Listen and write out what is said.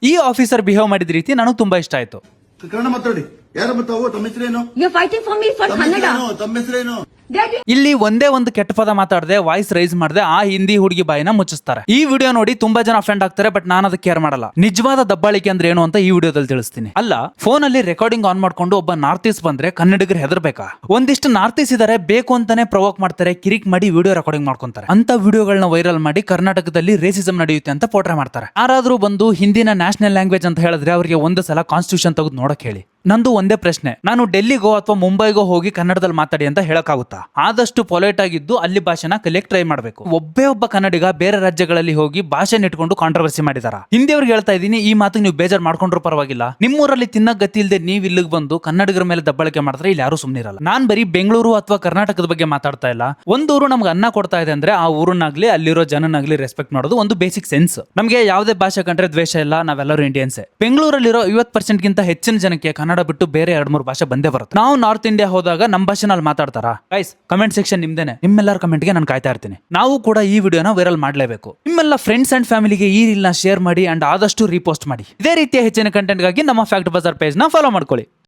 ಈ officer behave ಮಾಡಿದ ರೀತಿ ನನಗೆ ತುಂಬಾ ಇಷ್ಟ ಆಯ್ತು. ಕನ್ನಡ ಮಾತಾಡಿ. ಯಾರು ಬರ್ತಾವು? ತಮ್ಮ ಹೆಸರೇನು? You're fighting for me for Kannada. ತಮ್ಮ ಹೆಸರೇನು? ಇಲ್ಲಿ ಒಂದೇ ಒಂದು ಕೆಟ್ಟ ಪದ ಮಾತಾಡದೆ ವಾಯ್ಸ್ ರೈಸ್ ಮಾಡದೆ ಆ ಹಿಂದಿ ಹುಡುಗಿ ಬಾಯಿನ ಮುಚ್ಚಿಸ್ತಾರೆ. ಈ ವಿಡಿಯೋ ನೋಡಿ ತುಂಬಾ ಜನ ಅಫೆಂಡ್ ಆಗ್ತಾರೆ, ಬಟ್ ನಾನು ಅದಕ್ಕೆ ಕೇರ್ ಮಾಡಲ್ಲ. ನಿಜವಾದ ದಬ್ಬಾಳಿಕೆ ಅಂದ್ರೆ ಏನು ಅಂತ ಈ ವಿಡಿಯೋದಲ್ಲಿ ತಿಳಿಸ್ತೀನಿ. ಅಲ್ಲ, ಫೋನ್ ಅಲ್ಲಿ ರೆಕಾರ್ಡಿಂಗ್ ಆನ್ ಮಾಡ್ಕೊಂಡು ಒಬ್ಬ ನಾರ್ತ್ ಈಸ್ಟ್ ಬಂದ್ರೆ ಕನ್ನಡಿಗರು ಹೆದರ್ಬೇಕಾ? ಒಂದಿಷ್ಟು ನಾರ್ತ್ ಈಸ್ಟ್ ಇದಾರೆ, ಬೇಕು ಅಂತಾನೆ ಪ್ರವೋಕ್ ಮಾಡ್ತಾರೆ, ಕಿರಿಕ್ ಮಾಡಿ ವಿಡಿಯೋ ರೆಕಾರ್ಡಿಂಗ್ ಮಾಡ್ಕೊಂತಾರೆ. ಅಂತ ವಿಡಿಯೋಗಳನ್ನ ವೈರಲ್ ಮಾಡಿ ಕರ್ನಾಟಕದಲ್ಲಿ ರೇಸಿಸಂ ನಡೆಯುತ್ತೆ ಅಂತ ಪೋಟ್ರೆ ಮಾಡ್ತಾರೆ. ಯಾರಾದ್ರೂ ಬಂದು ಹಿಂದಿನ ನ್ಯಾಷನಲ್ ಲ್ಯಾಂಗ್ವೇಜ್ ಅಂತ ಹೇಳಿದ್ರೆ ಅವರಿಗೆ ಒಂದು ಸಲ ಕಾನ್ಸ್ಟಿಟ್ಯೂಷನ್ ತೆಗೆದು ನೋಡಕ್ ಹೇಳಿ. ನಂದು ಒಂದೇ ಪ್ರಶ್ನೆ, ನಾನು ಡೆಲ್ಲಿಗೋ ಅಥವಾ ಮುಂಬೈಗೋ ಹೋಗಿ ಕನ್ನಡದಲ್ಲಿ ಮಾತಾಡಿ ಅಂತ ಹೇಳಕ್ಕಾಗುತ್ತಾ? ಆದಷ್ಟು ಪೊಲೈಟ್ ಆಗಿದ್ದು ಅಲ್ಲಿ ಭಾಷೆನ ಕಲಿಯಕ್ ಟ್ರೈ ಮಾಡಬೇಕು. ಒಬ್ಬ ಕನ್ನಡಿಗ ಬೇರೆ ರಾಜ್ಯಗಳಲ್ಲಿ ಹೋಗಿ ಭಾಷೆ ಇಟ್ಕೊಂಡು ಕಾಂಟ್ರವರ್ಸಿ ಮಾಡಿದಾರ. ಹಿಂದಿಯವ್ರಿಗೆ ಹೇಳ್ತಾ ಇದೀನಿ, ಈ ಮಾತು ನೀವು ಬೇಜಾರ್ ಮಾಡ್ಕೊಂಡ್ರು ಪರವಾಗಿಲ್ಲ. ನಿಮ್ಮೂರಲ್ಲಿ ತಿನ್ನಕ್ ಗತಿ ಇಲ್ಲದೆ ನೀವ್ ಇಲ್ಲಿಗೆ ಬಂದು ಕನ್ನಡಿಗರ ಮೇಲೆ ದಬ್ಬಳಿಕೆ ಮಾಡಿದ್ರೆ ಇಲ್ಲಿ ಯಾರು ಸುಮ್ನಿರಲ್ಲ. ನಾನ್ ಬರೀ ಬೆಂಗಳೂರು ಅಥವಾ ಕರ್ನಾಟಕದ ಬಗ್ಗೆ ಮಾತಾಡ್ತಾ ಇಲ್ಲ. ಒಂದು ಊರು ನಮ್ಗೆ ಅನ್ನ ಕೊಡ್ತಾ ಇದೆ ಅಂದ್ರೆ ಆ ಊರನ್ನಾಗ್ಲಿ ಅಲ್ಲಿರೋ ಜನನಾಗ್ಲಿ ರೆಸ್ಪೆಕ್ಟ್ ಮಾಡೋದು ಒಂದು ಬೇಸಿಕ್ ಸೆನ್ಸ್. ನಮಗೆ ಯಾವುದೇ ಭಾಷೆ ಕಂಡ್ರೆ ದ್ವೇಷ ಇಲ್ಲ, ನಾವೆಲ್ಲರೂ ಇಂಡಿಯನ್ಸೇ. ಬೆಂಗಳೂರಲ್ಲಿರೋ 50% ಗಿಂತ ಹೆಚ್ಚಿನ ಜನಕ್ಕೆ ಕನ್ನಡ ಬಿಟ್ಟು ಬೇರೆ 2-3 ಭಾಷೆ ಬಂದೇ ಬರುತ್ತೆ. ನಾವು ನಾರ್ತ್ ಇಂಡಿಯಾ ಹೋದಾಗ ನಮ್ಮ ಭಾಷೆನಲ್ಲಿ ಮಾತಾಡ್ತಾರಾ? ಗೈಸ್, ಕಮೆಂಟ್ ಸೆಕ್ಷನ್ ನಿಮ್ದೇನೆ. ನಿಮ್ಮೆಲ್ಲರ ಕಮೆಂಟ್ಗೆ ನಾನು ಕಾಯ್ತಾ ಇರ್ತೀನಿ. ನಾವು ಕೂಡ ಈ ವಿಡಿಯೋನ ವೈರಲ್ ಮಾಡಲೇಬೇಕು. ನಿಮ್ಮೆಲ್ಲ ಫ್ರೆಂಡ್ಸ್ ಅಂಡ್ ಫ್ಯಾಮಿಲಿಗೆ ಈ ರೀಲ್ನ ಶೇರ್ ಮಾಡಿ ಅಂಡ್ ಆದಷ್ಟು ರೀಪೋಸ್ಟ್ ಮಾಡಿ. ಇದೇ ರೀತಿಯ ಹೆಚ್ಚಿನ ಕಂಟೆಂಟ್ಗಾಗಿ ನಮ್ಮ ಫ್ಯಾಕ್ಟ್ ಬಜಾರ್ ಪೇಜ್ ನ ಫಾಲೋ ಮಾಡ್ಕೊಳ್ಳಿ.